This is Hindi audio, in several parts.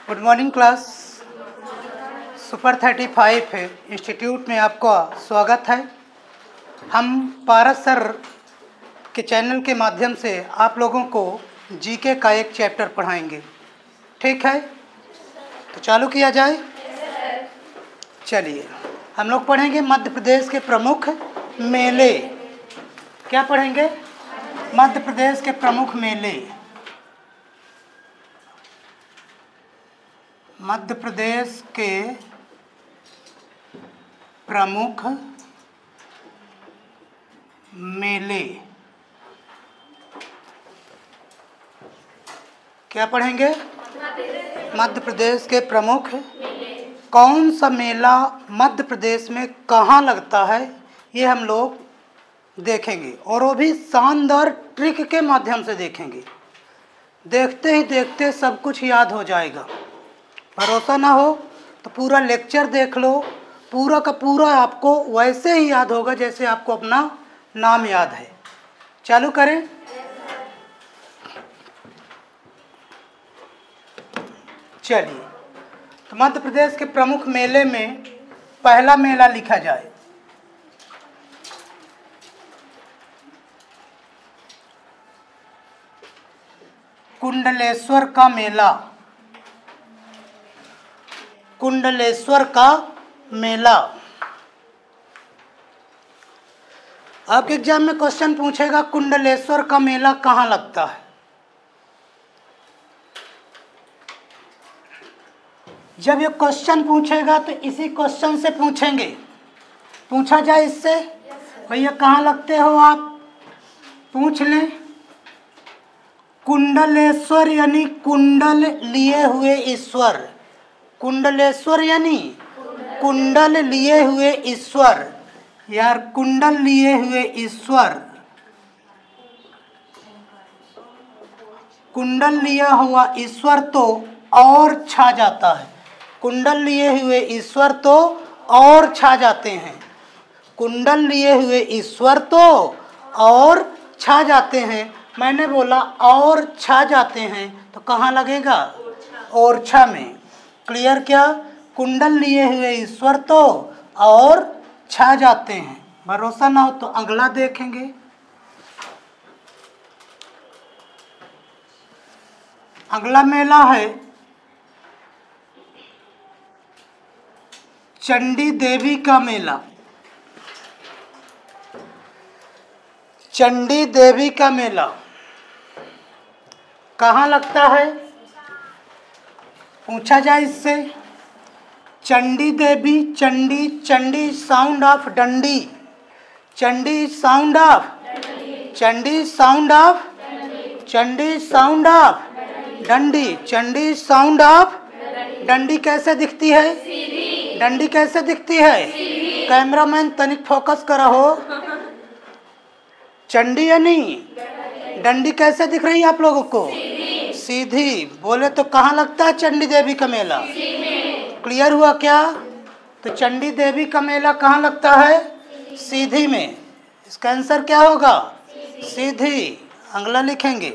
Good morning class. Super 35 institute में आपका स्वागत है। हम पारस सर के चैनल के माध्यम से आप लोगों को जीके का एक चैप्टर पढ़ाएंगे, ठीक है? तो चालू किया जाए। चलिए हम लोग पढ़ेंगे मध्य प्रदेश के प्रमुख मेले। क्या पढ़ेंगे? मध्य प्रदेश के प्रमुख मेले। मध्य प्रदेश के प्रमुख मेले क्या पढ़ेंगे? मध्य प्रदेश के प्रमुख कौन सा मेला मध्य प्रदेश में कहाँ लगता है, ये हम लोग देखेंगे, और वो भी शानदार ट्रिक के माध्यम से देखेंगे। देखते ही देखते सब कुछ याद हो जाएगा। भरोसा ना हो तो पूरा लेक्चर देख लो, पूरा का पूरा आपको वैसे ही याद होगा जैसे आपको अपना नाम याद है। चालू करें। चलिए, तो मध्य प्रदेश के प्रमुख मेले में पहला मेला लिखा जाए। कुंडलेश्वर का मेला। कुंडलेश्वर का मेला। आपके एग्जाम में क्वेश्चन पूछेगा कुंडलेश्वर का मेला कहाँ लगता है। जब ये क्वेश्चन पूछेगा तो इसी क्वेश्चन से पूछेंगे। पूछा जाए इससे, भैया कहाँ लगते हो आप, पूछ लें। कुंडलेश्वर यानी कुंडल लिए हुए ईश्वर। कुंडलेश्वर यानी कुंडल लिए हुए ईश्वर। यार कुंडल लिए हुए ईश्वर, कुंडल लिया हुआ ईश्वर तो और छा जाता है। कुंडल लिए हुए ईश्वर तो और छा जाते हैं। कुंडल लिए हुए ईश्वर तो और छा जाते हैं। मैंने बोला और छा जाते हैं तो कहाँ लगेगा? ओरछा में। क्लियर क्या? कुंडल लिए हुए ईश्वर तो और छा जाते हैं। भरोसा ना हो तो अगला देखेंगे। अगला मेला है चंडी देवी का मेला। चंडी देवी का मेला कहाँ लगता है? पूछा जाए इससे। चंडी देवी, चंडी, चंडी साउंड ऑफ डंडी, Chandi sound of, Chandi sound of, Chandi sound of डंडी, चंडी साउंड ऑफ डंडी। कैसे दिखती है? डंडी कैसे दिखती है? कैमरामैन तनिक फोकस करा हो। चंडी यानी डंडी कैसे दिख रही है आप लोगों को? सीधी। बोले तो कहाँ लगता है चंडी देवी का मेला? क्लियर हुआ क्या? तो चंडी देवी का मेला कहाँ लगता है? सीधी में। इसका आंसर क्या होगा? सीधी। अगला लिखेंगे।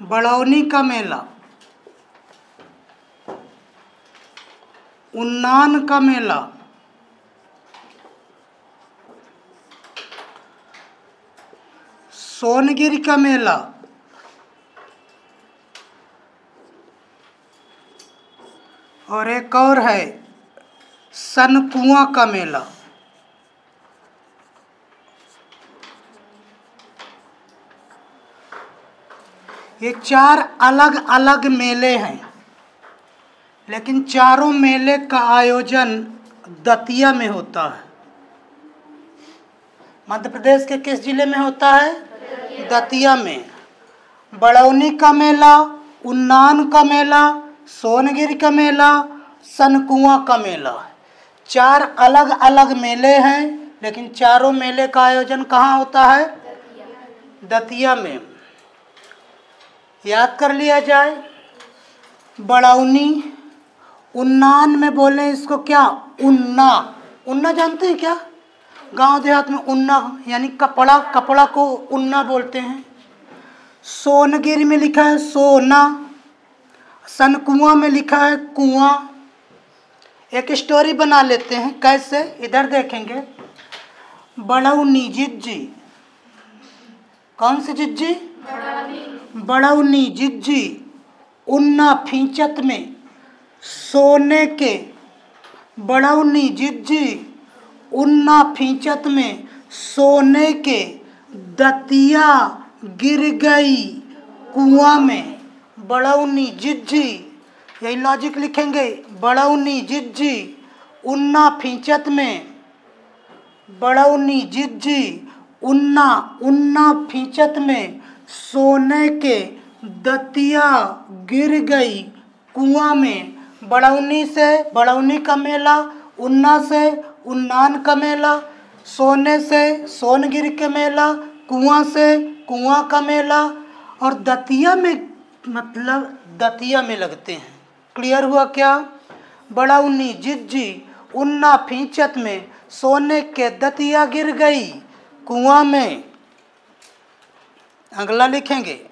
बड़ौनी का मेला। उन्नान का मेला। सोनगिर का मेला। और एक और है सनकुआ का मेला। ये चार अलग अलग मेले हैं, लेकिन चारों मेले का आयोजन दतिया में होता है। मध्य प्रदेश के किस जिले में होता है? दतिया में। बड़ौनी का मेला, उन्नान का मेला, सोनगिर का मेला, सनकुआ का मेला। चार अलग अलग मेले हैं, लेकिन चारों मेले का आयोजन कहाँ होता है? दतिया में। याद कर लिया जाए। बड़ौनी, उन्नान में बोले इसको क्या? उन्ना। उन्ना जानते हैं क्या? गांव देहात में उन्ना यानी कपड़ा, कपड़ा को उन्ना बोलते हैं। सोनगिर में लिखा है सोना, सनकुआ में लिखा है कुआं। एक स्टोरी बना लेते हैं, कैसे, इधर देखेंगे। बड़ौनी जिज्जी, कौन सी जिज्जी? बड़ौनी जिज्जी उन्ना फींचत में सोने के, बड़ौनी जिज्जी उन्ना फींचत में सोने के दतिया गिर गई कुआं में। बड़ौनी जिज्जी, यही लॉजिक लिखेंगे। बड़ौनी जिज्जी उन्ना फींचत में, बड़ौनी जिज्जी उन्ना फींचत में सोने के दतिया गिर गई कुआं में। बड़ौनी से बड़ौनी का मेला, उन्ना से उन्नान का मेला, सोने से सोनगिर के मेला, कुआं से कुआं का मेला, और दतिया में मतलब दतिया में लगते हैं। क्लियर हुआ क्या? बड़ौनी जिज्जी उन्ना फींचत में सोने के दतिया गिर गई कुआं में। अगला लिखेंगे।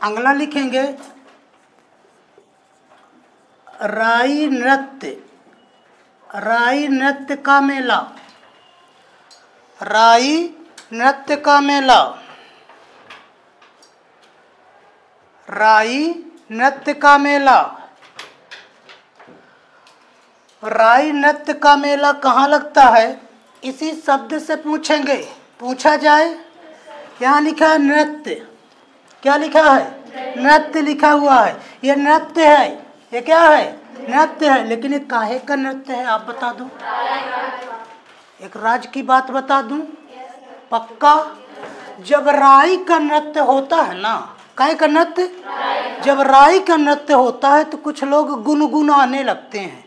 अगला लिखेंगे राई नृत्य, राई नृत्य का मेला, राई नृत्य का मेला, राई नृत्य का मेला। राई नृत्य का मेला कहाँ लगता है? इसी शब्द से पूछेंगे, पूछा जाए। यहाँ लिखा है नृत्य, क्या लिखा है? नृत्य लिखा हुआ है। ये नृत्य है, ये क्या है? नृत्य है। लेकिन ये काहे का नृत्य है आप बता दो। एक राज की बात बता दूं, पक्का? जब राई का नृत्य होता है ना, काहे का नृत्य? जब राई का नृत्य होता है तो कुछ लोग गुनगुनाने लगते हैं।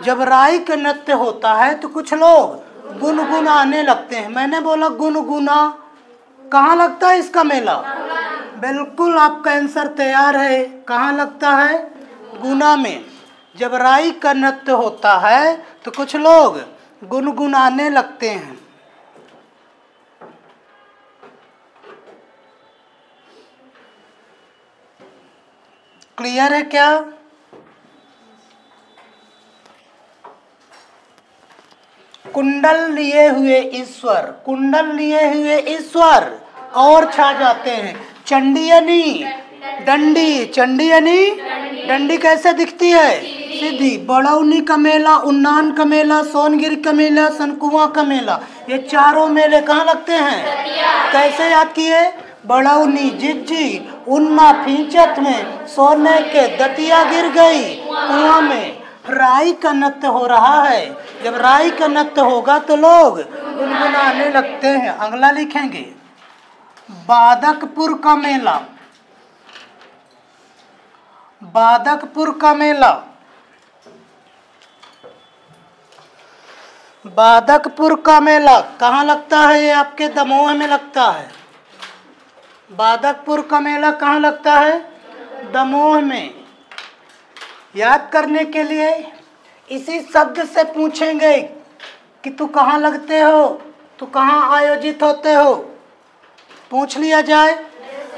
जब राई का नृत्य होता है तो कुछ लोग गुनगुनाने लगते हैं। मैंने बोला गुनगुना। कहाँ लगता है इसका मेला? बिल्कुल, आपका आंसर तैयार है। कहाँ लगता है? गुना में। जब राई का नृत्य होता है तो कुछ लोग गुनगुनाने लगते हैं। क्लियर है क्या? कुंडल लिए हुए ईश्वर, कुंडल लिए हुए ईश्वर और छा जाते हैं। चंडी यानी डंडी, चंडी यानी डंडी कैसे दिखती है? सीधी। बड़ौनी का मेला, उन्नान का मेला, सोनगिर का मेला, सनकुआ का मेला, ये चारों मेले कहाँ लगते हैं? कैसे याद किए? बड़ौनी जिज्जी उन्ना फींचत में सोने के दतिया गिर गई कुआं में। राई का नृत्य हो रहा है। जब राई का नृत्य होगा तो लोग गुनगुनाने लगते हैं। अगला लिखेंगे बादकपुर का मेला, बादकपुर का मेला, बादकपुर का मेला कहाँ लगता है? ये आपके दमोह में लगता है। बादकपुर का मेला कहाँ लगता है? दमोह में। याद करने के लिए इसी शब्द से पूछेंगे कि तू कहाँ लगते हो, तू कहाँ आयोजित होते हो, पूछ लिया जाए।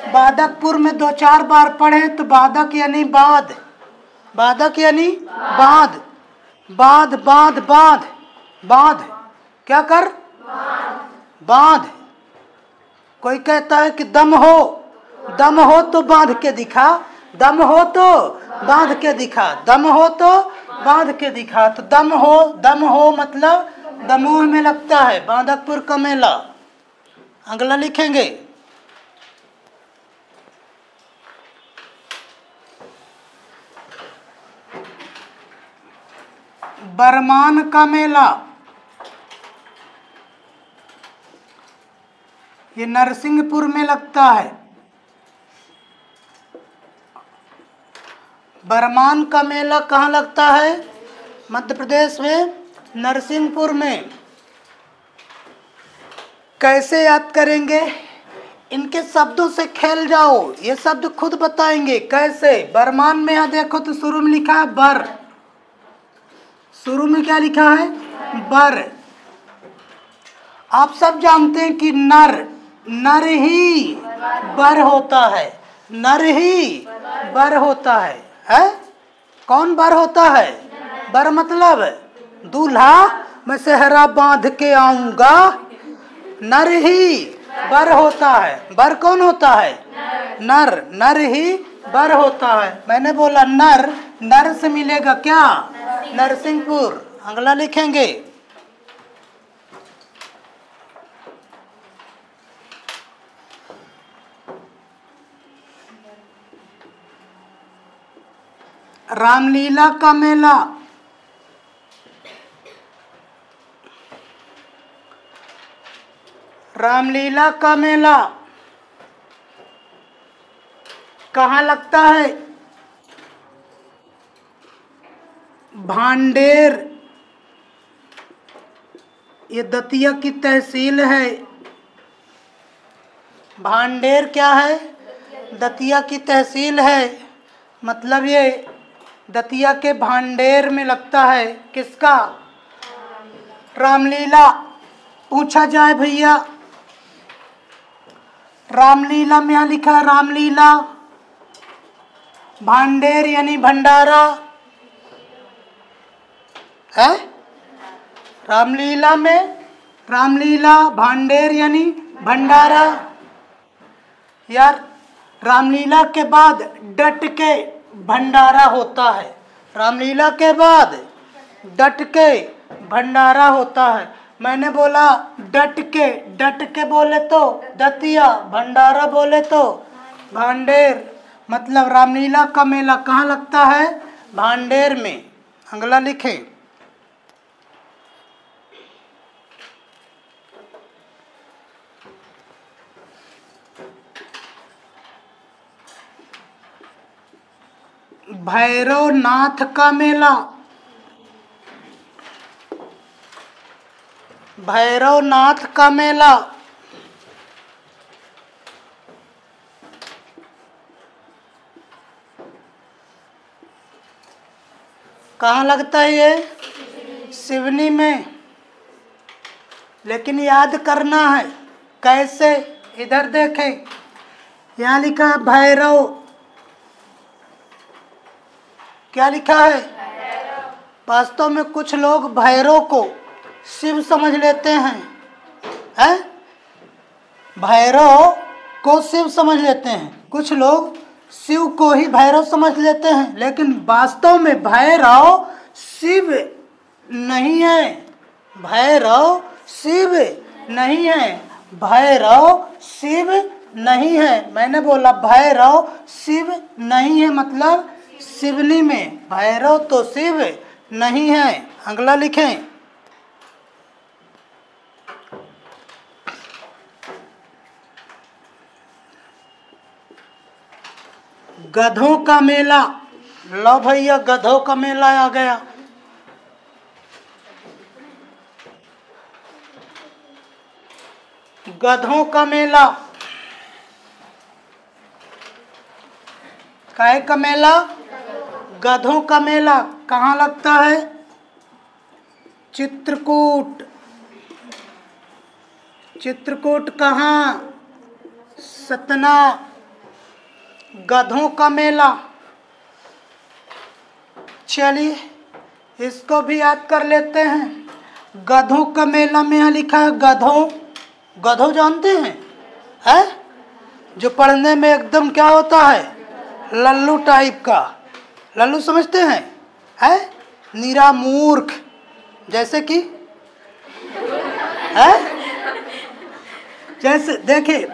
बादकपुर में 2-4 बार पढ़े तो बादक यानी बाध, बादक यानी बाध, बाध बाध बाध बाध, क्या कर? बाध। कोई कहता है कि दम हो, दम हो तो बांध के दिखा, दम हो तो बांध के दिखा, दम हो तो बांध के दिखा। तो दम हो मतलब दमोह में लगता है बादकपुर का मेला। अगला लिखेंगे बरमान का मेला, ये नरसिंहपुर में लगता है। बरमान का मेला कहाँ लगता है? मध्य प्रदेश में नरसिंहपुर में। कैसे याद करेंगे? इनके शब्दों से खेल जाओ, ये शब्द खुद बताएंगे कैसे। बरमान में यहाँ देखो तो शुरू में लिखा है बर, शुरू में क्या लिखा है? बर। आप सब जानते हैं कि नर, नर ही बर होता है, नर ही बर होता है? कौन बर होता है? बर मतलब दूल्हा, मैं सेहरा बांध के आऊंगा, नर ही बर होता है। बर कौन होता है? नर, नर ही बर होता है। मैंने बोला नर, नर से मिलेगा क्या? नरसिंहपुर। अगला लिखेंगे, रामलीला का मेला, रामलीला का मेला कहाँ लगता है? भांडेर, ये दतिया की तहसील है। भांडेर क्या है? दतिया की तहसील है। मतलब ये दतिया के भांडेर में लगता है। किसका? रामलीला। पूछा जाए भैया, रामलीला में यहाँ लिखा है रामलीला, भांडेर यानी भंडारा है। रामलीला में, रामलीला भांडेर यानी भंडारा। यार रामलीला के बाद डट के भंडारा होता है, रामलीला के बाद डट के भंडारा होता है। मैंने बोला डट के बोले तो दतिया, भंडारा बोले तो भांडेर। मतलब रामलीला का मेला कहाँ लगता है? भांडेर में। अगला लिखें, भैरवनाथ का मेला, भैरवनाथ का मेला कहाँ लगता है? ये सिवनी में। लेकिन याद करना है कैसे? इधर देखें, यहाँ लिखा है भैरव, क्या लिखा है? वास्तव में कुछ लोग भैरव को शिव समझ लेते हैं, भैरव को शिव समझ लेते हैं। कुछ लोग शिव को ही भैरव समझ लेते हैं, लेकिन वास्तव में भैरव शिव नहीं है, भैरव शिव नहीं है, भैरव शिव नहीं है। मैंने बोला भैरव शिव नहीं है, मतलब शिवनी में भैरव तो शिव नहीं है। अगला लिखें, गधों का मेला। लो भैया, गधों का मेला आ गया। गधों का मेला, काहे का मेला? गधों का मेला कहाँ लगता है? चित्रकूट। चित्रकूट कहाँ? सतना। गधों का मेला, चलिए इसको भी याद कर लेते हैं। गधों का मेला में यहाँ लिखा है गधों। गधों जानते हैं? जो पढ़ने में एकदम क्या होता है? लल्लू टाइप का। लल्लू समझते हैं? नीरा मूर्ख, जैसे कि जैसे देखिए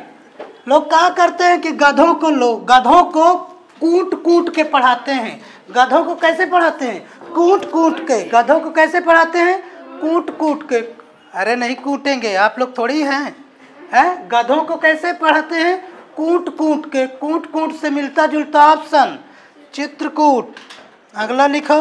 लोग क्या करते हैं कि गधों को कूट कूट के पढ़ाते हैं। गधों को कैसे पढ़ाते हैं? कूट कूट के। गधों को कैसे पढ़ाते हैं? कूट कूट के। अरे नहीं कूटेंगे, आप लोग थोड़ी हैं। गधों को कैसे पढ़ाते हैं? कूट कूट के। कूट कूट से मिलता जुलता ऑप्शन चित्रकूट। अगला लिखो,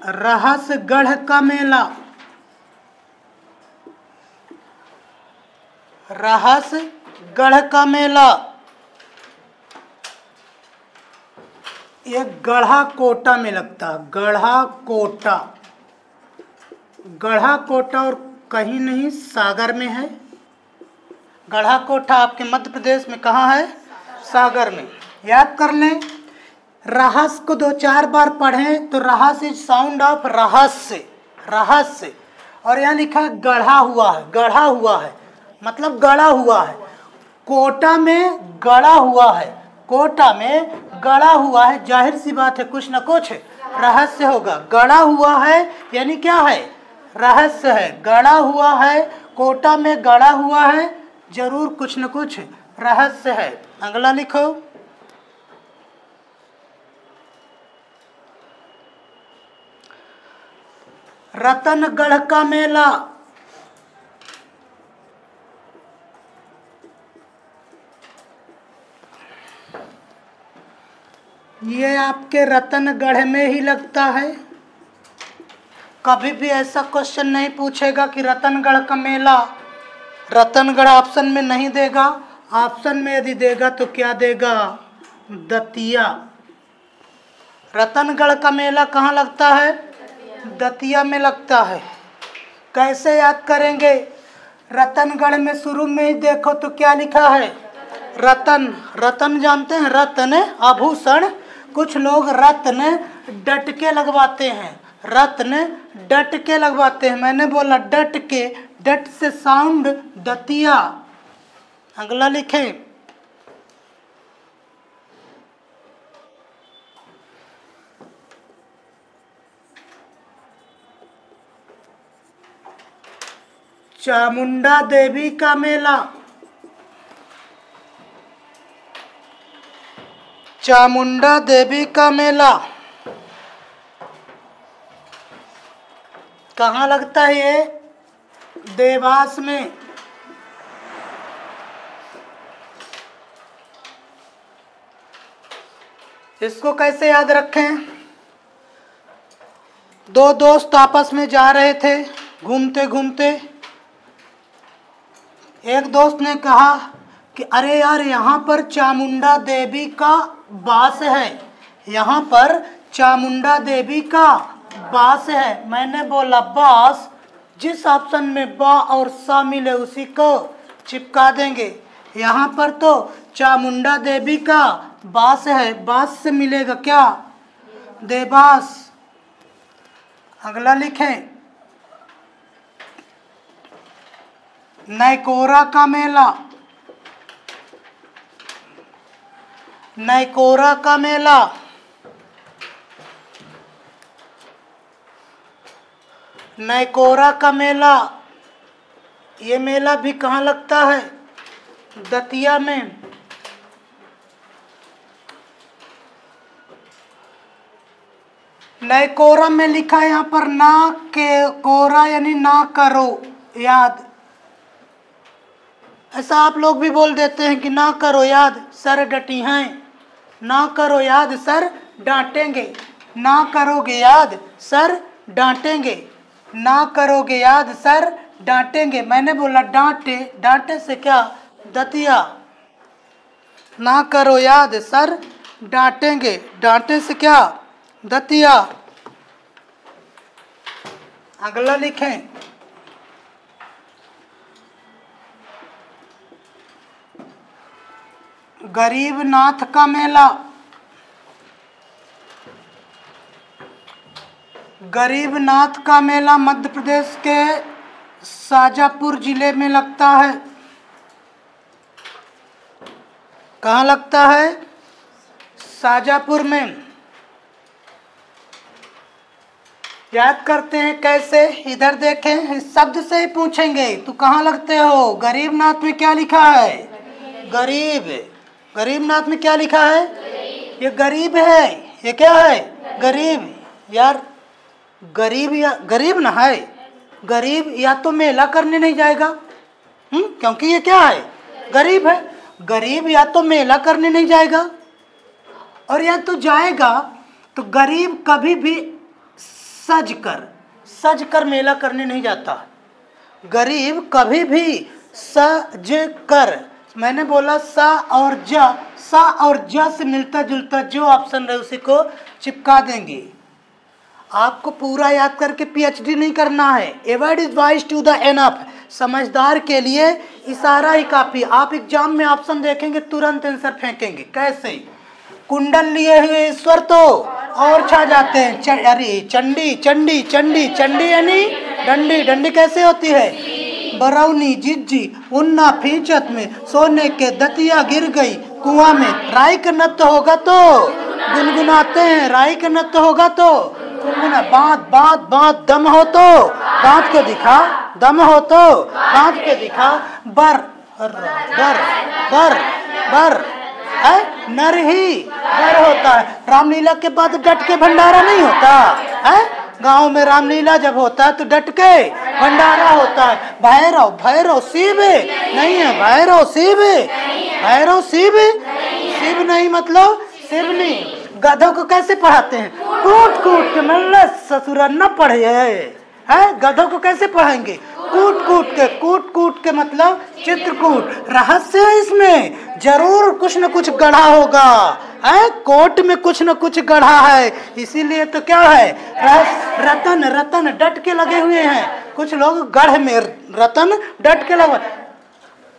रहसगढ़ का मेला, रहसगढ़ का मेला ये गढ़ाकोटा में लगता है। गढ़ाकोटा, गढ़ाकोटा और कहीं नहीं सागर में है। गढ़ाकोटा आपके मध्य प्रदेश में कहाँ है? सागर में। याद कर लें, रहस्य को 2-4 बार पढ़ें तो रहस्य इज साउंड ऑफ रहस्य, रहस्य। और यहाँ लिखा है गढ़ा हुआ है, गढ़ा हुआ है मतलब गढ़ा हुआ है। कोटा में गढ़ा हुआ है, कोटा में गढ़ा हुआ है, जाहिर सी बात है कुछ न कुछ रहस्य होगा। गढ़ा हुआ है यानी क्या है? रहस्य है। गढ़ा हुआ है, कोटा में गढ़ा हुआ है, जरूर कुछ न कुछ रहस्य है। अगला लिखो, रतनगढ़ का मेला, ये आपके रतनगढ़ में ही लगता है। कभी भी ऐसा क्वेश्चन नहीं पूछेगा कि रतनगढ़ का मेला, रतनगढ़ ऑप्शन में नहीं देगा। ऑप्शन में यदि देगा तो क्या देगा? दतिया। रतनगढ़ का मेला कहाँ लगता है? दतिया में लगता है। कैसे याद करेंगे? रतनगढ़ में शुरू में ही देखो तो क्या लिखा है? रतन। रतन जानते हैं? रत्न आभूषण। कुछ लोग रत्न डट के लगवाते हैं, रत्न डट के लगवाते हैं। मैंने बोला डट के, डट से साउंड दतिया। अगला लिखें, चामुंडा देवी का मेला, चामुंडा देवी का मेला कहाँ लगता है? ये देवास में। इसको कैसे याद रखें? दो दोस्त आपस में जा रहे थे घूमते घूमते। एक दोस्त ने कहा कि अरे यार, यहाँ पर चामुंडा देवी का वास है, यहाँ पर चामुंडा देवी का वास है। मैंने बोला वास, जिस ऑप्शन में बा और सा मिले उसी को चिपका देंगे। यहाँ पर तो चामुंडा देवी का वास है, वास से मिलेगा क्या? देवास। अगला लिखें, नैकोरा का मेला, नैकोरा का मेला नैकोरा का मेला, ये मेला भी कहाँ लगता है? दतिया में। नैकोरा में लिखा है यहाँ पर ना के कोरा यानी ना करो याद। ऐसा आप लोग भी बोल देते हैं कि ना करो याद सर डटी हैं, ना करो याद सर डांटेंगे, ना करोगे याद सर डांटेंगे, ना करोगे याद सर डांटेंगे। मैंने बोला डांटे, डांटे से क्या? दतिया। ना करो याद सर डांटेंगे, डांटे से क्या? दतिया। अगला लिखें, गरीबनाथ का मेला, गरीबनाथ का मेला मध्य प्रदेश के शाजापुर जिले में लगता है। कहाँ लगता है? शाजापुर में। याद करते हैं कैसे? इधर देखें, इस शब्द से ही पूछेंगे तू कहाँ लगते हो? गरीबनाथ में क्या लिखा है? गरीब। गरीबनाथ में क्या लिखा है? ये गरीब है। ये क्या है? गरीब। यार गरीब या गरीब ना है, गरीब या तो मेला करने नहीं जाएगा, क्योंकि ये क्या है? गरीब है। गरीब या तो मेला करने नहीं जाएगा, और या तो जाएगा तो गरीब कभी भी सज कर मेला करने नहीं जाता। गरीब कभी भी सज कर, मैंने बोला सा और ज से मिलता जुलता जो ऑप्शन रहे उसी को चिपका देंगे। आपको पूरा याद करके पीएचडी नहीं करना है। A word is wise to the enough, समझदार के लिए इशारा ही काफी। आप एग्जाम में ऑप्शन देखेंगे तुरंत आंसर फेंकेंगे। कैसे? कुंडल लिए हुए ईश्वर तो और छा जाते हैं। अरे चंडी चंडी चंडी चंडी यानी डंडी, डंडी कैसे होती है? बरौनी जिज्जी उन्ना फीचत में सोने के दतिया गिर गई कुआं में। राई का नृत्य होगा तो गुनगुनाते हैं, राई का नृत्य होगा तो गुनगुना। बात बात बात दम हो तो बात के दिखा, दम हो तो बात के दिखा। बर बर बर बर है नर ही बर होता है। रामलीला के बाद डट के भंडारा नहीं होता है। गांव में रामलीला जब होता है तो डट के भंडारा होता है। भैरव भैरव शिव नहीं है, भैरव शिव, भैरव शिव, शिव नहीं मतलब शिव नहीं। गधों को कैसे पढ़ाते हैं? कूट कूट के, मतलब ससुर न पढ़े है। गधों को कैसे पढ़ाएंगे? कूट कूट के, कूट कूट के मतलब चित्रकूट। रहस्य है इसमें, जरूर कुछ न कुछ गढ़ा होगा है। कोट में कुछ न कुछ गढ़ा है, इसीलिए तो क्या है रतन, रतन डट के लगे हुए हैं। कुछ लोग गढ़ में रतन डट के लगे।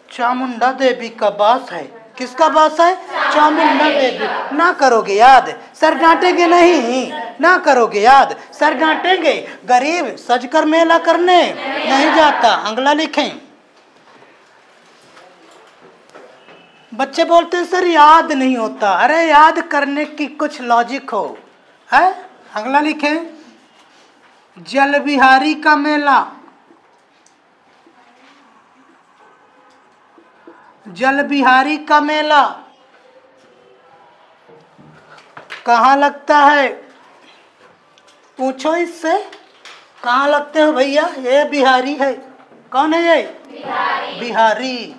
चामुंडा देवी का वास है। किसका वास है? चामुंडा देवी। ना करोगे याद, सर डांटेंगे नहीं, ना करोगे याद, सर डांटेंगे। गरीब सजकर मेला करने नहीं जाता। अगला लिखें। बच्चे बोलते हैं सर याद नहीं होता। अरे याद करने की कुछ लॉजिक हो है। अगला लिखें। जल बिहारी का मेला, जल बिहारी का मेला कहाँ लगता है? पूछो इससे, कहाँ लगते हो भैया? ये बिहारी है। कौन है ये? बिहारी।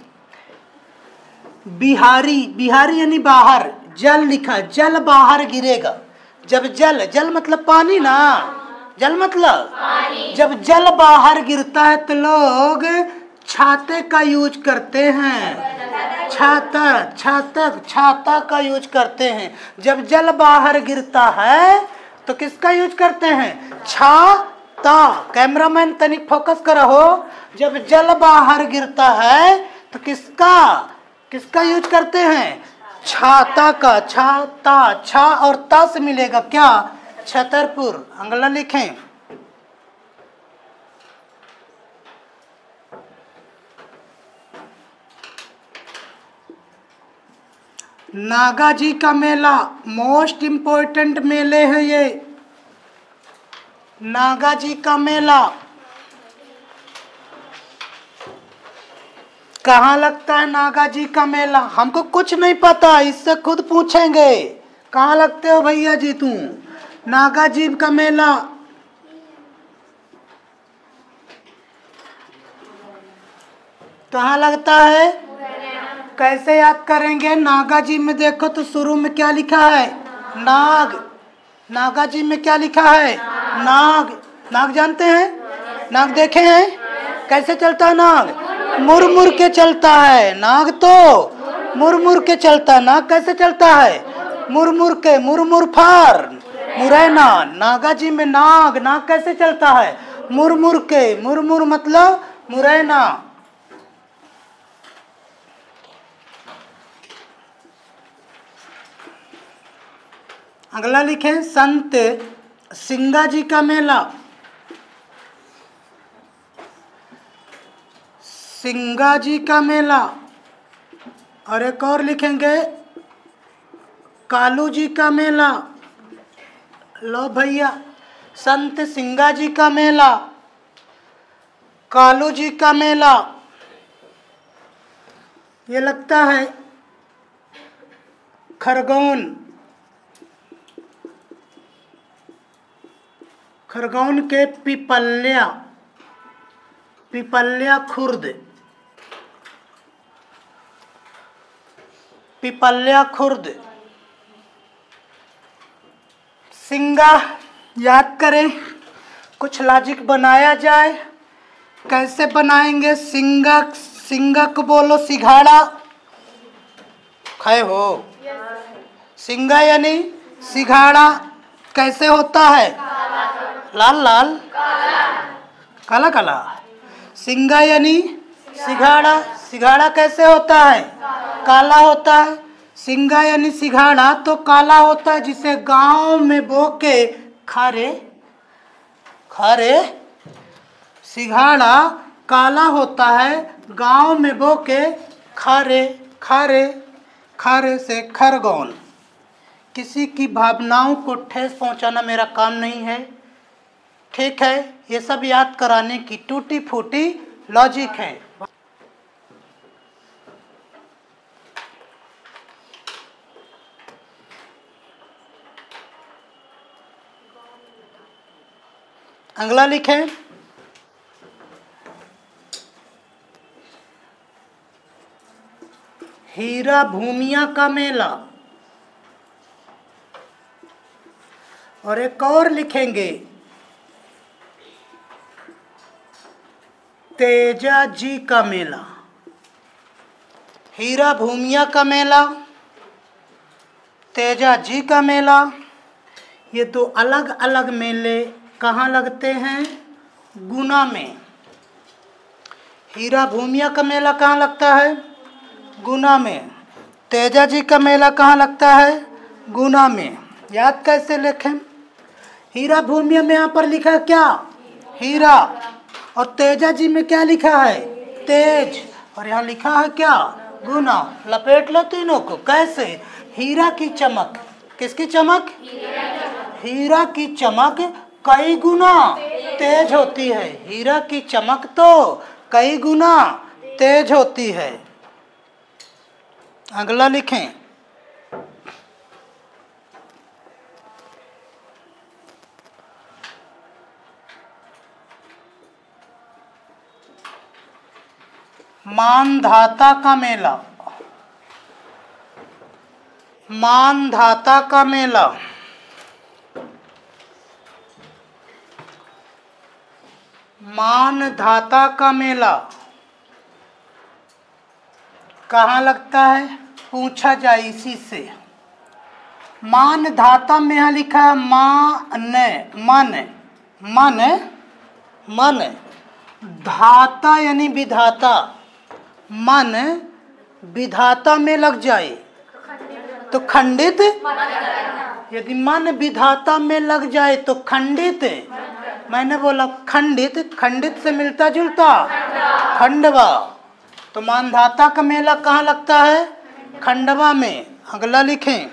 बिहारी, बिहारी यानी बाहर। जल लिखा, जल बाहर गिरेगा। जब जल, जल मतलब पानी ना, जल मतलब पानी। जब जल बाहर गिरता है तो लोग छाते का यूज करते हैं। छाता, छाता, छाता का यूज करते हैं। जब जल बाहर गिरता है तो किसका यूज करते हैं? छाता। कैमरामैन तनिक फोकस करो। जब जल बाहर गिरता है तो किसका, किसका यूज करते हैं? छाता का। छाता, छा और ता से मिलेगा क्या? छतरपुर। अगला लिखें। नागा जी का मेला मोस्ट इम्पोर्टेंट मेले है ये। नागा जी का मेला कहाँ लगता है? नागा जी का मेला हमको कुछ नहीं पता, इससे खुद पूछेंगे। कहाँ लगते हो भैया जी तुम? नागा जी का मेला कहाँ लगता है? कैसे याद करेंगे? नागा जी में देखो तो शुरू में क्या लिखा है? नाग। नागा जी में क्या लिखा है? नाग। नाग जानते हैं? नाग देखे हैं? कैसे चलता है नाग? मुरमुर के चलता है। नाग तो मुरमुर के चलता है। नाग कैसे चलता है? मुरमुर के। मुरमुर फार मुरैना। नागा जी में नाग, नाग कैसे चलता है? मुरमुर के। मुरमुर मतलब मुरैना। अगला लिखें। संत सिंगा जी का मेला। सिंगा जी का मेला। और एक और लिखेंगे कालू जी का मेला। लो भैया, संत सिंगा जी का मेला, कालू जी का मेला, ये लगता है खरगोन। खरगोन के पिपल्या, पिपल्या खुर्द, पिपल्या खुर्द। सिंगा याद करें, कुछ लॉजिक बनाया जाए। कैसे बनाएंगे? सिंगक, सिंगक बोलो सिंघाड़ा खाए हो? सिंगा यानी सिंघाड़ा कैसे होता है? लाल लाल, काला काला। सिंगा यानी सिंघाड़ा, सिंघाड़ा कैसे होता है? काला होता है। सिंगा यानी सिंघाड़ा तो काला होता है, जिसे गांव में बो के खारे खारे। सिंघाड़ा काला होता है, गांव में बो के खारे खारे। खारे से खरगोन। किसी की भावनाओं को ठेस पहुंचाना मेरा काम नहीं है, ठीक है? ये सब याद कराने की टूटी फूटी लॉजिक है। अगला लिखें, हीरा भूमिया का मेला। और एक और लिखेंगे, तेजा जी का मेला। हीरा भूमिया का मेला, तेजा जी का मेला। ये दो अलग अलग मेले कहाँ लगते हैं? गुना में। हीरा भूमिया का मेला कहाँ लगता है? गुना में। तेजा जी का मेला कहाँ लगता है? गुना में। याद कैसे लिखें? हीरा भूमिया में यहाँ पर लिखा है क्या? हीरा। और तेजा जी में क्या लिखा है? तेज। और यहाँ लिखा है क्या? गुना। लपेट लो तीनों को। कैसे? हीरा की चमक, किसकी चमक? हीरा की चमक कई गुना तेज होती है। हीरा की चमक तो कई गुना तेज होती है। अगला लिखें, मानधाता का मेला। मानधाता का मेला। मानधाता का मेला कहाँ लगता है? पूछा जाए इसी से। मानधाता में यहाँ लिखा है मान, मन मन मन। धाता यानी विधाता। मन विधाता में लग जाए तो खंडित। यदि मन विधाता में लग जाए तो खंडित। मैंने बोला खंडित, खंडित से मिलता जुलता खंडवा। तो मानधाता का मेला कहाँ लगता है? खंडवा में। अगला लिखें,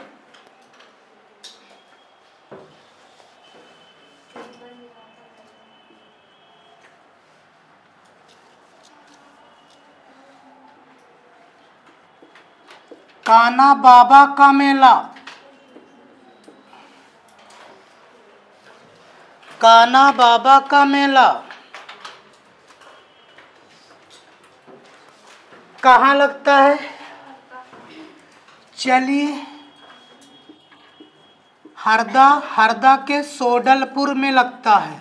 कान्हा बाबा का मेला। कान्हा बाबा का मेला कहाँ लगता है? चलिए, हरदा, हरदा के सोडलपुर में लगता है।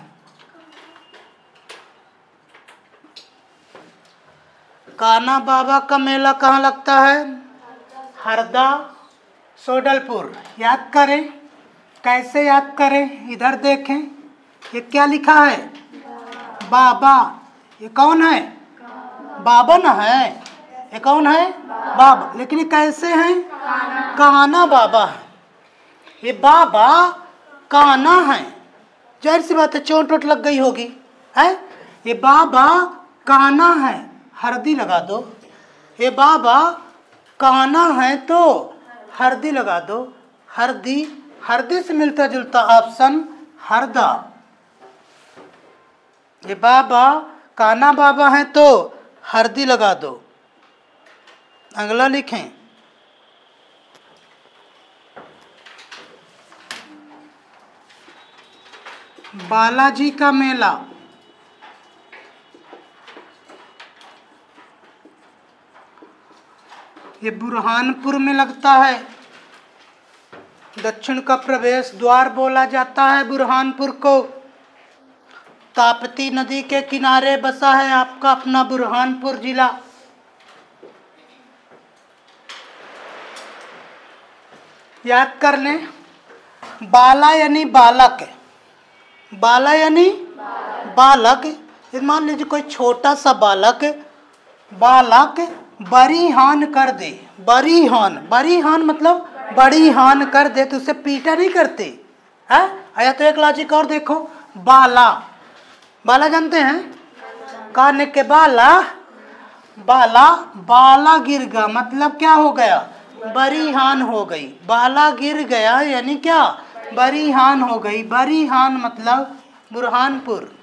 कान्हा बाबा का मेला कहाँ लगता है? हरदा, सोडलपुर। याद करें। कैसे याद करें? इधर देखें, ये क्या लिखा है? बाबा। ये कौन है? बाबा ना है। ये कौन है? बाबा। लेकिन ये कैसे हैं? कान्हा बाबा है। ये बाबा कान्हा है। जाहिर सी बात है, चोट वोट लग गई होगी है। ये बाबा कान्हा है। हरदी लगा दो। ये बाबा कान्हा है तो हरदी लगा दो। हरदी, हरदी से मिलता जुलता ऑप्शन हरदा। ये बाबा कान्हा बाबा हैं तो हरदी लगा दो। अगला लिखें, बालाजी का मेला। ये बुरहानपुर में लगता है। दक्षिण का प्रवेश द्वार बोला जाता है बुरहानपुर को। ताप्ती नदी के किनारे बसा है आपका अपना बुरहानपुर जिला। याद कर लें, बाला यानी बालक, बाला यानी बालक। मान लीजिए कोई छोटा सा बालक, बालक बड़ी हान कर दे, बड़ी हान, बड़ी हान मतलब बड़ी हान कर दे तो उसे पीटा नहीं करते है। या तो एक लॉजिक और देखो, बाला, बाला जानते हैं, कान के बाला, बाला, बाला गिर गया मतलब क्या हो गया, बड़ी हान हो गई। बाला गिर गया यानी क्या, बड़ी हान हो गई। बड़ी हान मतलब बुरहानपुर।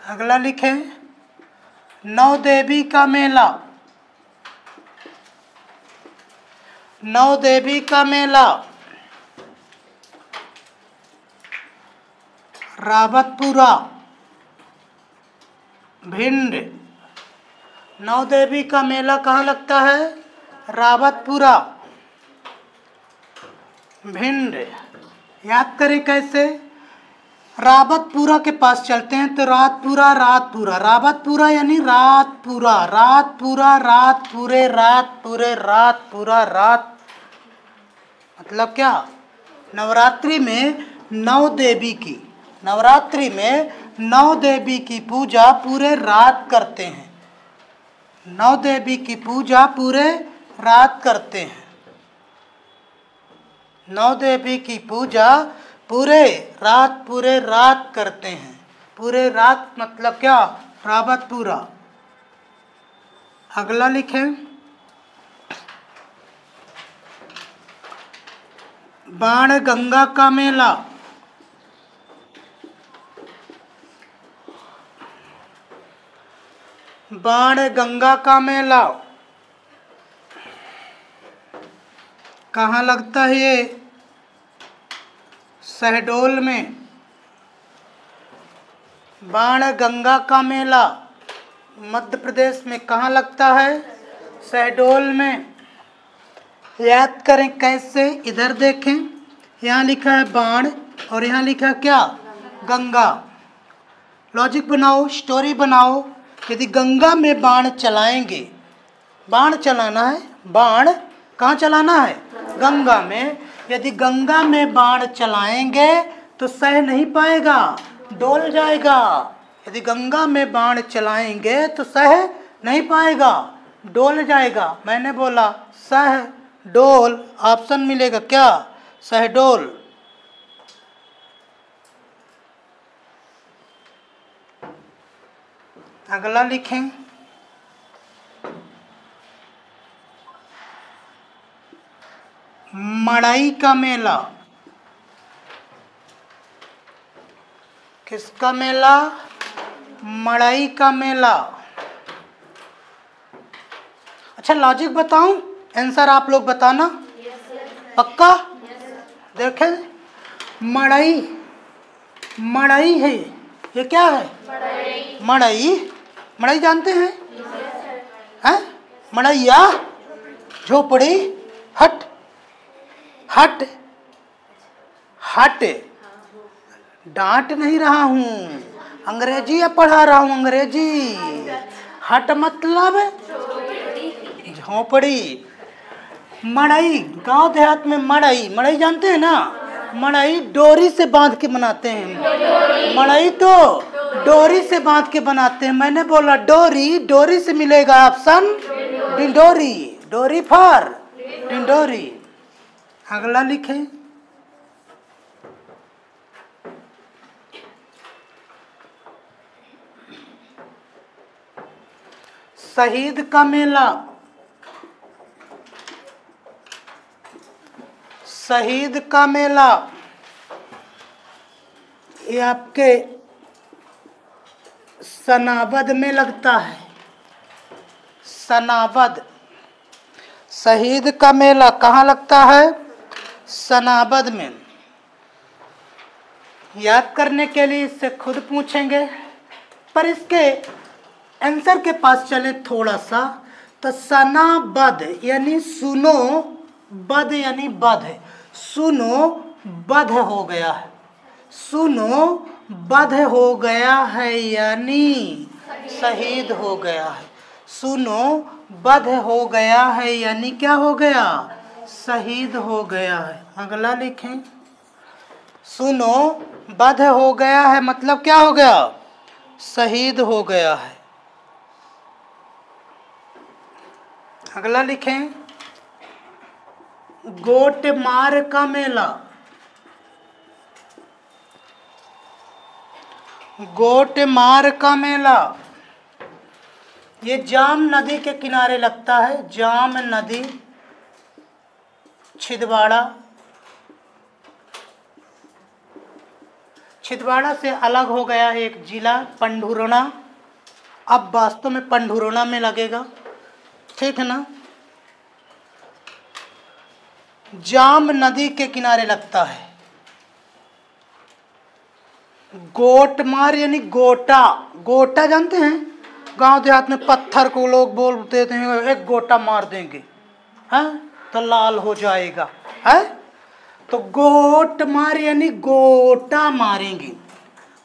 अगला लिखें, नौ देवी का मेला, नौ देवी का मेला रावतपुरा भिंड। नौ देवी का मेला कहाँ लगता है, रावतपुरा भिंड। याद करें कैसे, रावतपुरा के पास चलते हैं तो रातपुरा, रातपुरा, रावतपुरा यानी रातपुरा, रातपुरा, रातपुरे, रातपुरे, रातपुरा, रात मतलब क्या, नवरात्रि में नौ देवी की, नवरात्रि में नौ देवी की पूजा पूरे रात करते हैं, नौ देवी की पूजा पूरे रात करते हैं। नौ देवी की पूजा पूरे रात करते हैं। पूरे रात मतलब क्या, रावतपुरा। अगला लिखें, बाण गंगा का मेला, बाण गंगा का मेला कहाँ लगता है, ये शहडोल में। बाण गंगा का मेला मध्य प्रदेश में कहाँ लगता है, शहडोल में। याद करें कैसे, इधर देखें, यहाँ लिखा है बाण और यहाँ लिखा क्या, गंगा। लॉजिक बनाओ, स्टोरी बनाओ। यदि गंगा में बाण चलाएंगे, बाण चलाना है, बाण कहाँ चलाना है, गंगा में। यदि गंगा में बाण चलाएंगे तो सह नहीं पाएगा, डोल जाएगा। यदि गंगा में बाण चलाएंगे तो सह नहीं पाएगा, डोल जाएगा। मैंने बोला सह डोल, ऑप्शन मिलेगा क्या, सहडोल। अगला लिखें, मड़ई का मेला, किसका मेला, मड़ई का मेला। अच्छा लॉजिक बताऊं, आंसर आप लोग बताना, पक्का। देखें, मड़ई, मड़ई है, ये क्या है, मड़ई, मड़ई जानते हैं, हैं, मड़ैया, झोपड़ी, हट, हट, हट। डांट नहीं रहा हूँ, अंग्रेजी अब पढ़ा रहा हूँ, अंग्रेजी। हट मतलब झोपड़ी। मड़ई, गांव देहात में मड़ई, मड़ई जानते हैं ना, मड़ई डोरी से बांध के बनाते हैं, मड़ई तो डोरी से बांध के बनाते हैं। मैंने बोला डोरी, डोरी से मिलेगा ऑप्शन डिंडोरी, डोरी फॉर डिंडोरी। अगला लिखें, शहीद का मेला, शहीद का मेला ये आपके सनावद में लगता है, सनावद। शहीद का मेला कहाँ लगता है, सनावद में। याद करने के लिए इससे खुद पूछेंगे, पर इसके आंसर के पास चले थोड़ा सा, तो सनाबद यानी सुनो बध यानी बध, सुनो बध हो गया है, सुनो बध हो गया है यानी शहीद हो गया है, सुनो बध हो गया है यानी क्या हो गया, शहीद हो गया है। अगला लिखें, सुनो बध हो गया है मतलब क्या हो गया, शहीद हो गया है। अगला लिखें, गोटमार का मेला, गोटमार का मेला ये जाम नदी के किनारे लगता है, जाम नदी छिंदवाड़ा, छिंदवाड़ा से अलग हो गया है एक जिला पंढुरना, अब वास्तव में पंढुरना में लगेगा, ठीक है ना। जाम नदी के किनारे लगता है। गोटमार यानी गोटा, गोटा जानते हैं, गांव देहात में पत्थर को लोग बोल देते हैं एक गोटा मार देंगे, हैं तो लाल हो जाएगा, है तो गोटमार यानी गोटा मारेंगे,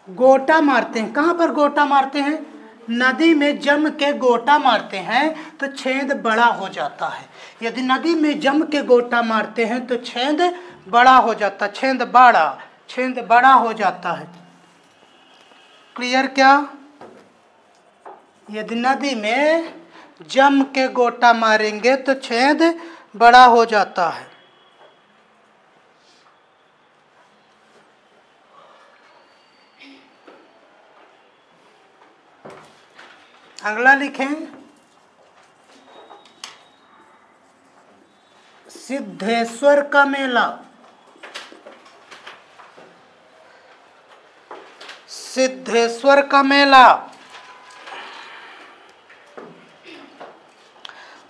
गोटा मारते हैं। कहाँ पर गोटा मारते हैं, नदी में जम के गोटा मारते हैं तो छेद बड़ा हो जाता है। यदि नदी में जम के गोटा मारते हैं तो छेद बड़ा हो जाता है, छेद बड़ा हो जाता है। क्लियर क्या, यदि नदी में जम के गोटा मारेंगे तो छेद बड़ा हो जाता है। अगला लिखें, सिद्धेश्वर का मेला, सिद्धेश्वर का मेला,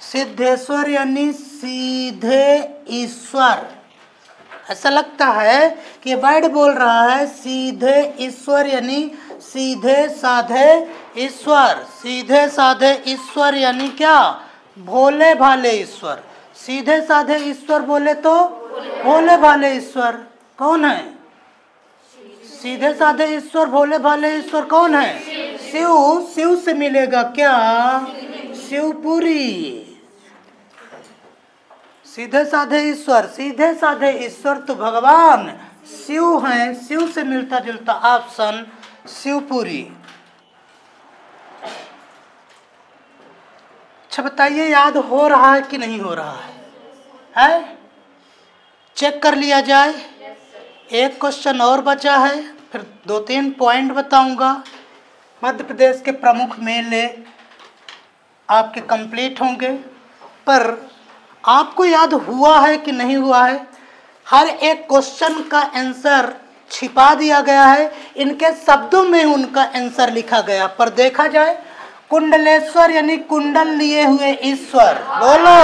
सिद्धेश्वर यानी सीधे ईश्वर। ऐसा लगता है कि वर्ड बोल रहा है सीधे ईश्वर यानी सीधे साधे ईश्वर, सीधे साधे ईश्वर यानी क्या, भोले भाले ईश्वर। सीधे साधे ईश्वर बोले तो भोले भाले ईश्वर कौन है, सीधे साधे ईश्वर भोले भाले ईश्वर कौन है, शिव। शिव से मिलेगा क्या, शिवपुरी। सीधे साधे ईश्वर, सीधे साधे ईश्वर तो भगवान शिव हैं, शिव से मिलता जुलता ऑप्शन शिवपुरी। अच्छा बताइए याद हो रहा है कि नहीं हो रहा है, चेक कर लिया जाए। एक क्वेश्चन और बचा है, फिर 2-3 पॉइंट बताऊंगा। मध्य प्रदेश के प्रमुख मेले आपके कंप्लीट होंगे, पर आपको याद हुआ है कि नहीं हुआ है, हर एक क्वेश्चन का आंसर छिपा दिया गया है, इनके शब्दों में उनका आंसर लिखा गया। पर देखा जाए, कुंडलेश्वर यानी कुंडल लिए हुए ईश्वर, बोलो,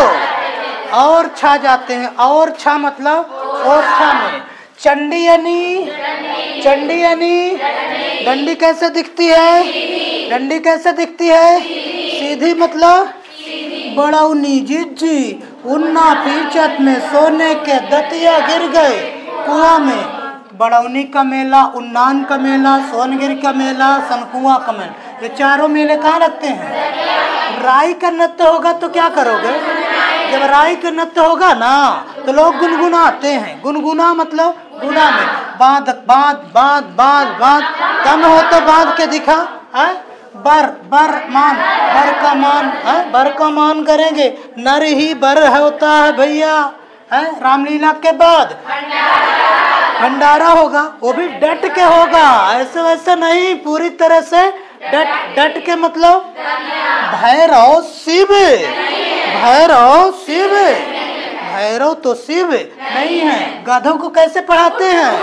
और छा जाते हैं, और छा मतलब ओछा में। चंडी यानी, चंडी यानी डंडी कैसे दिखती है, डंडी कैसे दिखती है, सीधी मतलब बड़ा उन्नी जी उन्ना फीचत में सोने के दतिया गिर गए कुआं में। बड़ौनी का मेला, उन्नान का मेला, सोनगिर का मेला, सनकुआ का मेला, ये चारों मेले कहाँ लगते हैं। राई का नृत्य होगा तो क्या करोगे, जब राई का नृत्य होगा ना तो लोग गुनगुनाते हैं, गुनगुना मतलब गुना में, बांध बांध बांध बांध बांध, दम हो तो बांध के दिखा, है बर बर मान, बर का मान है, बर का मान करेंगे, नर ही बर होता है भैया, है रामलीला के बाद भंडारा होगा, वो भी डट के होगा, ऐसे वैसे नहीं, पूरी तरह से डट के मतलब भैरव शिव, भैरव शिव, भैरव तो शिव नहीं है। गधों को कैसे पढ़ाते हैं,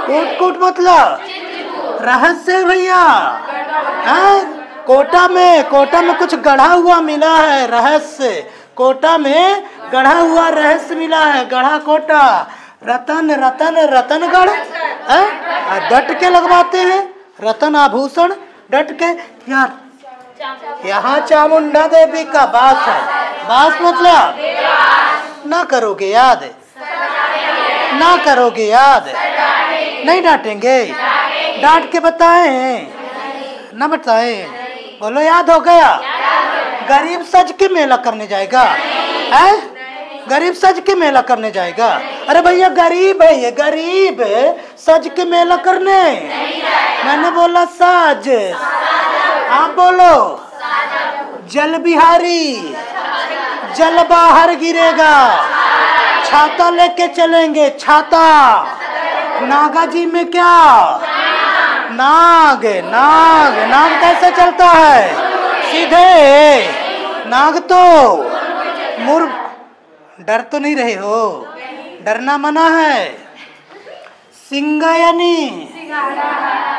कूट कूट मतलब रहस्य भैया, कोटा में कुछ गढ़ा हुआ मिला है रहस्य, कोटा में गढ़ा हुआ रहस्य मिला है, गढ़ा कोटा, रतन रतन रतनगढ़, डट के लगवाते हैं, रतन आभूषण डट के। यार यहाँ चामुंडा देवी का वास है, बास मतलब ना करोगे याद, ना करोगे याद, नहीं डांटेंगे, डांट के बताएं ना बताएं, बोलो याद हो गया। गरीब सज के मेला करने जाएगा, है गरीब सज के मेला करने जाएगा। अरे भैया गरीब है ये, गरीब सज के मेला करने, मैंने बोला साज, आप बोलो जल बिहारी, जल बाहर गिरेगा, छाता लेके चलेंगे, छाता। नागा जी में क्या नाग, नाग नाग कैसे चलता है, सीधे। नाग तो मुर, डर तो नहीं रहे हो, डरना मना है। सिंगा यानी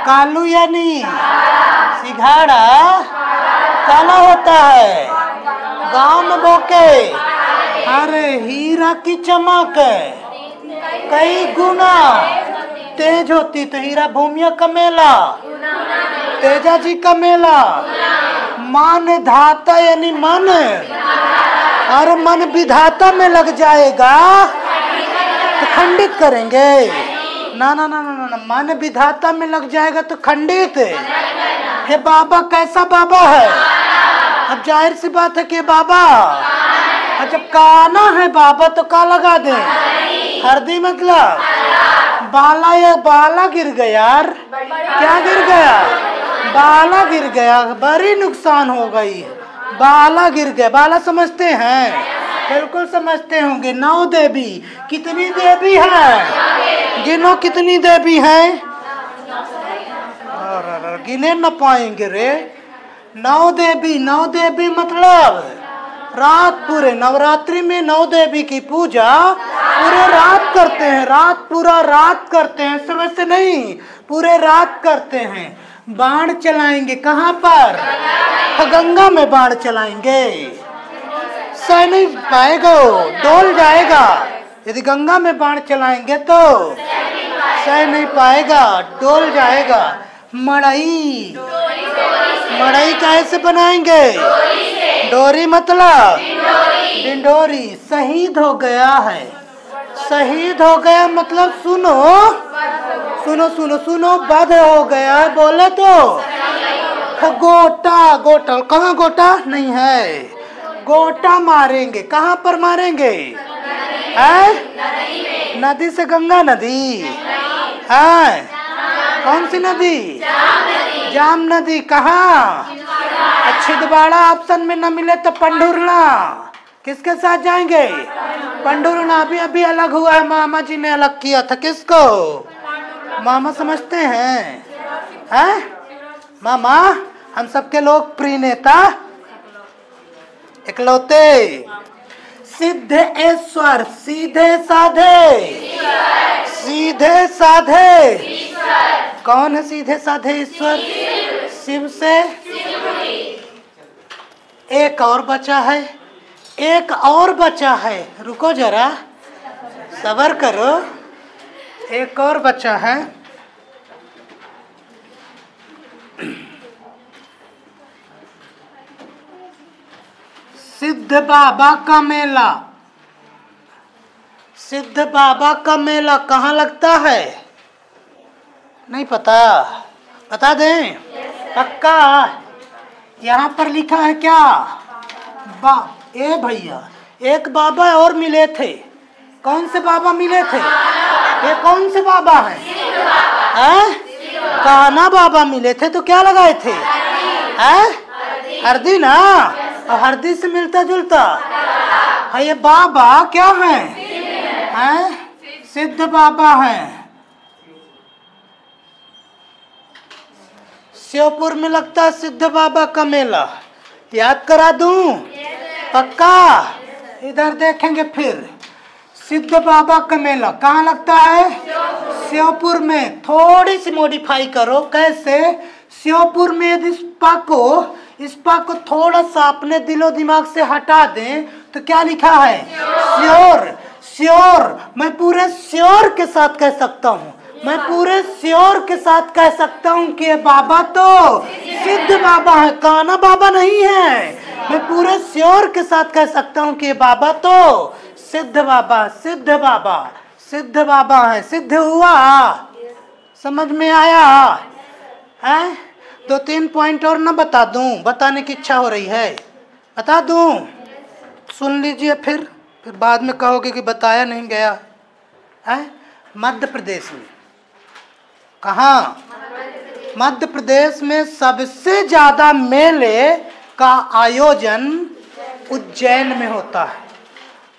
कालू, यानी सिंघाड़ा काला होता है, गांव में बोके। अरे हीरा की चमक कई गुना तेज होती, तो हीरा भूमिया का मेला, तेजा जी का मेला। मान धाता यानी मन, और मन विधाता में लग जाएगा तो खंडित करेंगे। ना ना ना ना ना, मन विधाता में लग जाएगा तो खंडित। हे बाबा कैसा बाबा है, अब जाहिर सी बात है कि बाबा, जब काना है बाबा तो का लगा दे, हरदी मतलब बाला, या बाला गिर गया यार, क्या गिर गया, बाला गिर गया, बड़ी नुकसान हो गई, बाला गिर गया। बाला समझते हैं, बिल्कुल समझते होंगे। 9 देवी, कितनी देवी है, गिनो कितनी देवी है, गिने न पाएंगे रे। 9 देवी, 9 देवी मतलब रात, पूरे नवरात्रि में 9 देवी की पूजा पूरे रात करते हैं, रात पूरा रात करते हैं, समय से नहीं, पूरे रात करते हैं। बाण चलाएंगे कहाँ पर, गंगा में बाण चलाएंगे, सह नहीं पाएगा, डोल जाएगा। यदि गंगा में बाण चलाएंगे तो सह नहीं पाएगा, डोल जाएगा। मड़ई, मड़ई कैसे बनाएंगे, डोरी मतलब डिंडोरी। शहीद हो गया है, शहीद हो गया मतलब सुनो सुनो सुनो सुनो, बध हो गया है बोले तो। गोटा, गोटा कहाँ, गोटा नहीं है, गोटा मारेंगे, कहाँ पर मारेंगे, है नदी से, गंगा नदी है, कौन सी नदी, जाम नदी। कहाँ, छिदवाड़ा ऑप्शन में न मिले तो पंडुरना, किसके साथ जाएंगे, पंडुरना। अभी अभी अलग हुआ है, मामा जी ने अलग किया था, किसको, मामा समझते हैं, हैं मामा, हम सबके लोकप्रिय नेता इकलौते सिद्धेश्वर, सीधे साधे, सीधे साधे। कौन है सीधे साधे ईश्वर, शिव से। एक और बचा है, एक और बचा है, रुको जरा सबर करो, एक और बचा है। सिद्ध बाबा का मेला, सिद्ध बाबा का मेला कहाँ लगता है, नहीं पता, बता दें पक्का। यहाँ पर लिखा है क्या, ए भैया, एक बाबा और मिले थे, कौन से बाबा मिले थे, ये कौन से बाबा हैं, कान्हा बाबा मिले थे तो क्या लगाए थे, हैं हरदी ना, और हरदी से मिलता जुलता है ये बाबा क्या हैं, सिद्ध बाबा हैं। श्योपुर में लगता है सिद्ध बाबा का मेला, याद करा दूं पक्का, इधर देखेंगे फिर। सिद्ध बाबा का मेला कहाँ लगता है, श्योपुर में। थोड़ी सी मॉडिफाई करो, कैसे, श्योपुर में यदि इस्पा को थोड़ा सा अपने दिलो दिमाग से हटा दें तो क्या लिखा है, श्योर, श्योर। मैं पूरे श्योर के साथ कह सकता हूँ, मैं पूरे श्योर के साथ कह सकता हूँ कि बाबा तो सिद्ध बाबा है, कान्हा बाबा नहीं है। मैं पूरे श्योर के साथ कह सकता हूँ कि बाबा तो सिद्ध बाबा, सिद्ध बाबा, सिद्ध बाबा है। सिद्ध हुआ, समझ में आया है? 2-3 पॉइंट और ना बता दूं? बताने की इच्छा हो रही है, बता दूं? सुन लीजिए, फिर बाद में कहोगे कि बताया नहीं गया है। मध्य प्रदेश में, कहाँ? मध्य प्रदेश में सबसे ज्यादा मेले का आयोजन उज्जैन में होता है।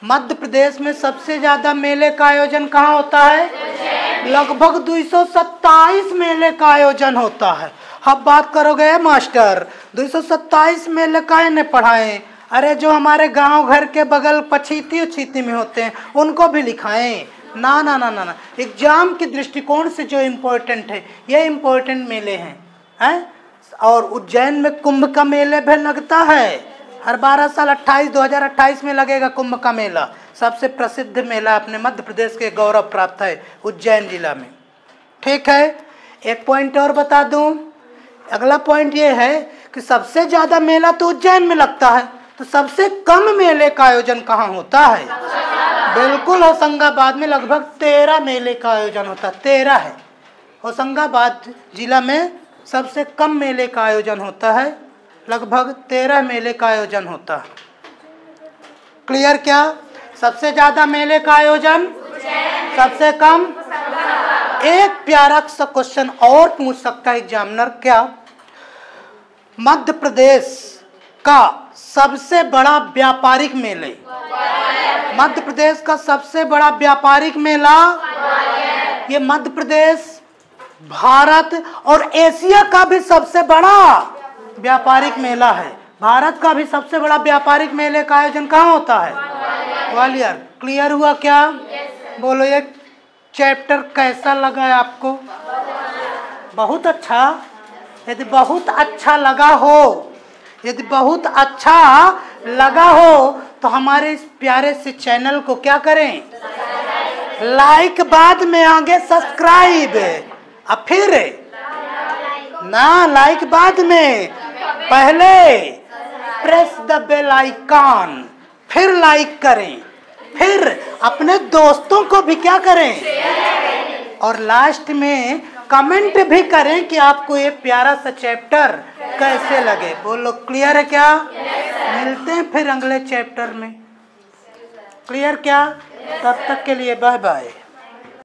मध्य प्रदेश में सबसे ज्यादा मेले का आयोजन कहाँ होता है? लगभग 227 मेले का आयोजन होता है। अब बात करोगे मास्टर 227 मेले काहे ने पढ़ाएं? अरे जो हमारे गांव घर के बगल पछीती उछीती में होते हैं उनको भी लिखाएं। ना ना ना ना ना, एग्जाम के दृष्टिकोण से जो इम्पोर्टेंट है ये इम्पोर्टेंट मेले हैं। और उज्जैन में कुंभ का मेले भी लगता है हर 12 साल। 2028 में लगेगा कुंभ का मेला। सबसे प्रसिद्ध मेला अपने मध्य प्रदेश के गौरव प्राप्त है उज्जैन जिला में। ठीक है, एक पॉइंट और बता दूं। अगला पॉइंट ये है कि सबसे ज्यादा मेला तो उज्जैन में लगता है, तो सबसे कम मेले का आयोजन कहाँ होता है? बिल्कुल, होशंगाबाद में लगभग 13 मेले का आयोजन होता है। 13 है। होशंगाबाद जिला में सबसे कम मेले का आयोजन होता है, लगभग 13 मेले का आयोजन होता है। क्लियर क्या? सबसे ज्यादा मेले का आयोजन, सबसे कम। एक प्यारा सा क्वेश्चन और पूछ सकता है एग्जामिनर, क्या मध्य प्रदेश का सबसे बड़ा व्यापारिक मेले, मध्य प्रदेश का सबसे बड़ा व्यापारिक मेला, ये मध्य प्रदेश भारत और एशिया का भी सबसे बड़ा व्यापारिक मेला है। भारत का भी सबसे बड़ा व्यापारिक मेले का आयोजन कहाँ होता है? ग्वालियर। क्लियर हुआ क्या? बोलो, ये चैप्टर कैसा लगा है आपको? बहुत अच्छा। यदि बहुत अच्छा लगा हो, यदि बहुत अच्छा लगा हो तो हमारे इस प्यारे से चैनल को क्या करें? लाइक, बाद में आगे सब्सक्राइब, अब फिर ना लाइक बाद में, पहले प्रेस द बेल आइकन, फिर लाइक करें, फिर अपने दोस्तों को भी क्या करें, और लास्ट में कमेंट भी करें कि आपको ये प्यारा सा चैप्टर कैसे लगे। बोलो, क्लियर है क्या? मिलते हैं फिर अगले चैप्टर में। क्लियर क्या? तब तक के लिए बाय बाय।